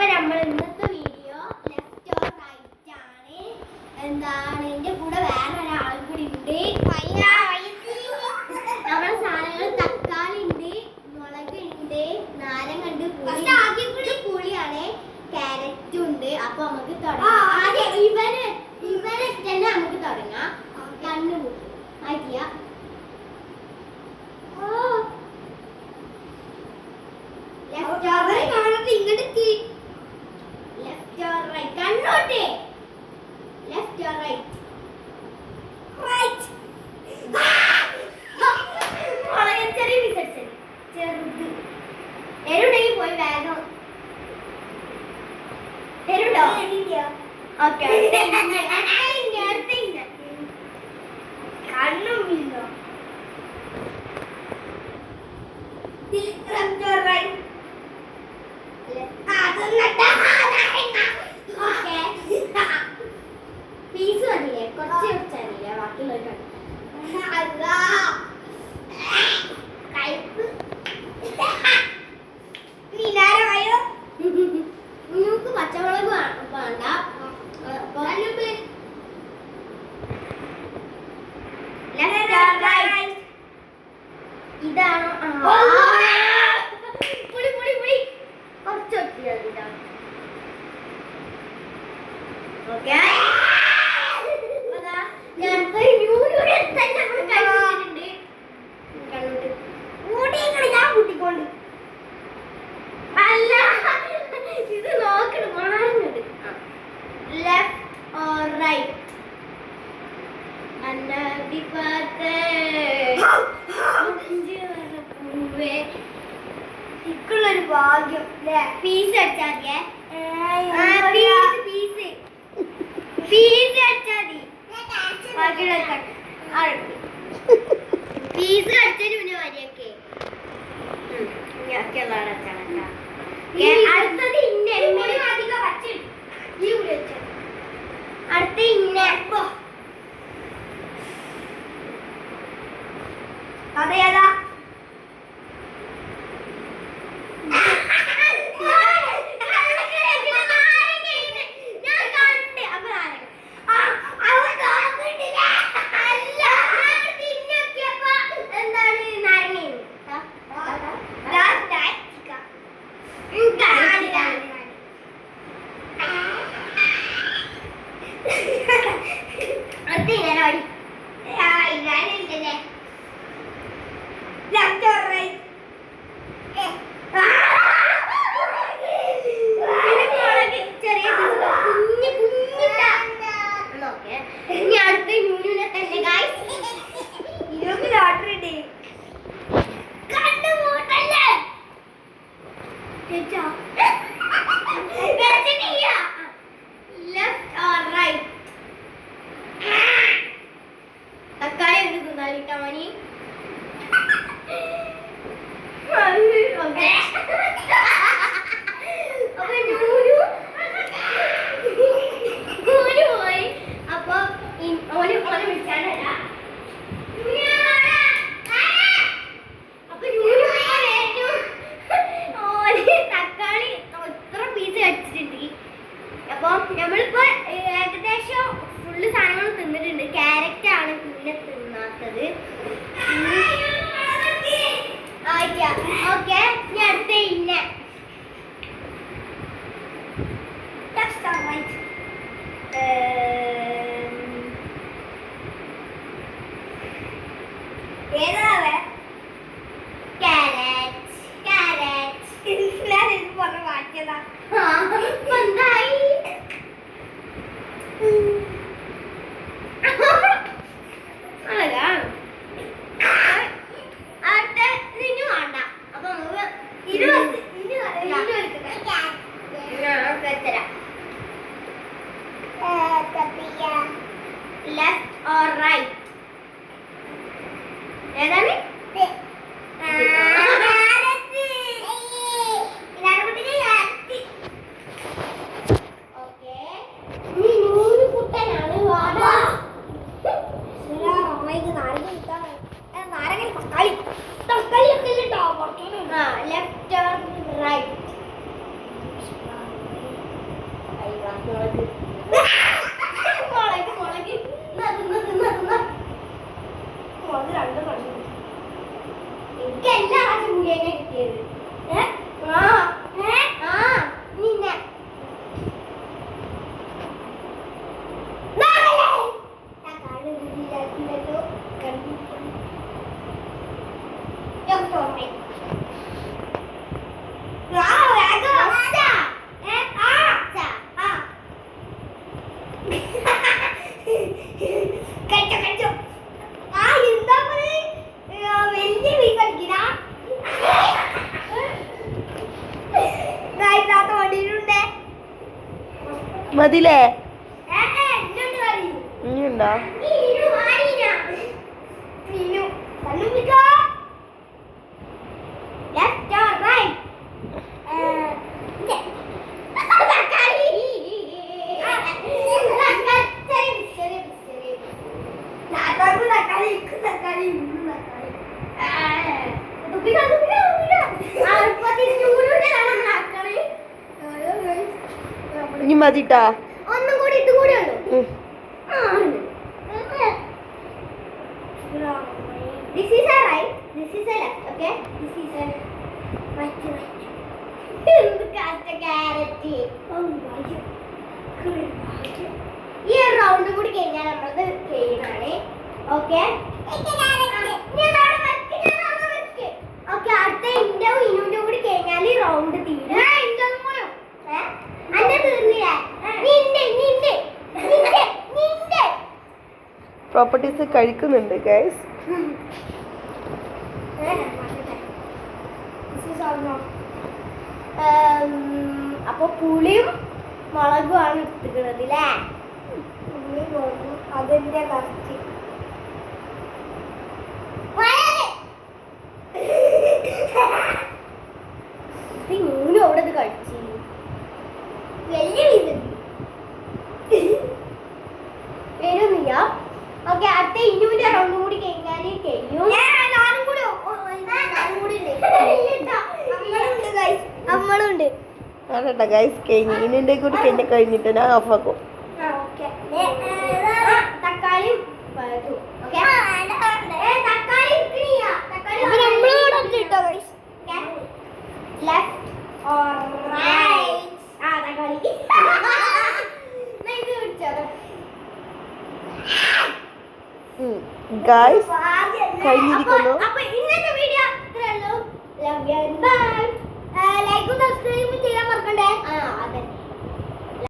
അപ്പൊ നമ്മൾ ഇന്നത്തെ വീഡിയോ ലെഫ്റ്റ് ഓർ റൈറ്റ് ആണ്. എന്താണ് എന്റെ കൂടെ വേറെ ഒരാളും കൂടി ഉണ്ട്. നമ്മുടെ സാധനങ്ങൾ തക്കാളി ഉണ്ട്, മുളക് ഉണ്ട്, നാരങ്ങ ഉണ്ട്, പുളിയാണ്, ക്യാരറ്റും ഉണ്ട്. അപ്പൊ നമുക്ക് തുടങ്ങാം. ഇവരെ തന്നെ നമുക്ക് തുടങ്ങാം. കണ്ണു ആക്കിയ പോയി വേഗം തരുണ്ടോ? ഓക്കെ കണ്ണും ഇല്ലോ പീസ് വന്നില്ലേ? കുറച്ച് വെച്ചാലില്ലേ ബാക്കിയുള്ളവർ നിങ്ങൾക്ക് പച്ചമുളക് വേണ്ട. ഇതാണോ? പുളി പുളി പുളി കുറച്ച് ഇതാണ്. ഓക്കെ ഞാൻ കൂട്ടിക്കൊണ്ട് അല്ല ഇത് നോക്കണം മാറുന്നത്. Left or right? ഇക്കുള്ളൊരു ഭാഗ്യം പീസ് അടിച്ചാൽ പീസ് അടിച്ചാൽ മതി. പീസ് അടിച്ചതിന് പിന്നെ വരിയൊക്കെ അടുത്തത് ഇന്ന അടുത്ത ഇന്ന അതേതാ? നമ്മളിപ്പോ ഏകദേശം ഫുള്ള് സാധനങ്ങൾ തിന്നിട്ടുണ്ട്. ക്യാരറ്റ് ആണ് പിന്നെ തിന്നാത്തത്. ഓക്കെ ഇനി അടുത്ത ഇന്ന ഏതാവേ? ക്യാരറ്റ് ഞാനിത് പറഞ്ഞ മാറ്റിയതാ. എന്തായി? Left or right? ഏതാണ്? മുളക് മുളക് മുളക് മുളക് രണ്ട് മണി എനിക്ക് എല്ലാ പ്രാവശ്യം മുടിയനെ കിട്ടിയത് നിന്നെ മതിലേ ഇനിയുണ്ടോ? ഇനി മതിട്ടാ. ഒന്നും കൂടി ഇതും കൂടി ഉള്ളൂ. This is a right, this is a left, okay? This is a right. എന്ത് കാറ്റ ക്യാരറ്റ്. ഈ റൗണ്ട് കൂടി കഴിഞ്ഞാൽ നമ്മളത് ചെയ്യുന്നതാണ്. ഓക്കെ ഓക്കെ അടുത്ത ഇൻഡും ഇനുവിന്റെ കൂടി കഴിഞ്ഞാൽ റൗണ്ട് തീരും. അന്റെ തീർന്നില്ലേ? നിന്റെ നിന്റെ നിന്റെ നിന്റെ പ്രോപ്പർട്ടീസ് കഴിക്കുന്നുണ്ട് ഗൈസ്. അപ്പൊ പുളിയും മുളകും ആണ് എടുത്തിട്ടുള്ളത് അല്ലേ? അതിന്റെ കറക്റ്റ് മൂന്നും അവിടെ ഇത് കഴിച്ചു വലിയ വരുന്നില്ല. ഓക്കെ അടുത്ത ഇന്നുവിന്റെ റൗണ്ട് കൂടി കഴിഞ്ഞാൽ കഴിയും. നമ്മളുണ്ട് ആണേട്ടാ ഗൈസ് കഴിഞ്ഞു. ഇതിൻ്റെ കൂടി കഴിഞ്ഞിട്ട് ഞാൻ ഓഫാക്കും. തക്കാളി ലെഫ്റ്റ് ഓർ റൈറ്റ്. തക്കാളി ഇത് പിടിച്ചോ. ഗൈസ് കഴിഞ്ഞിരിക്കുന്നു. അപ്പൊ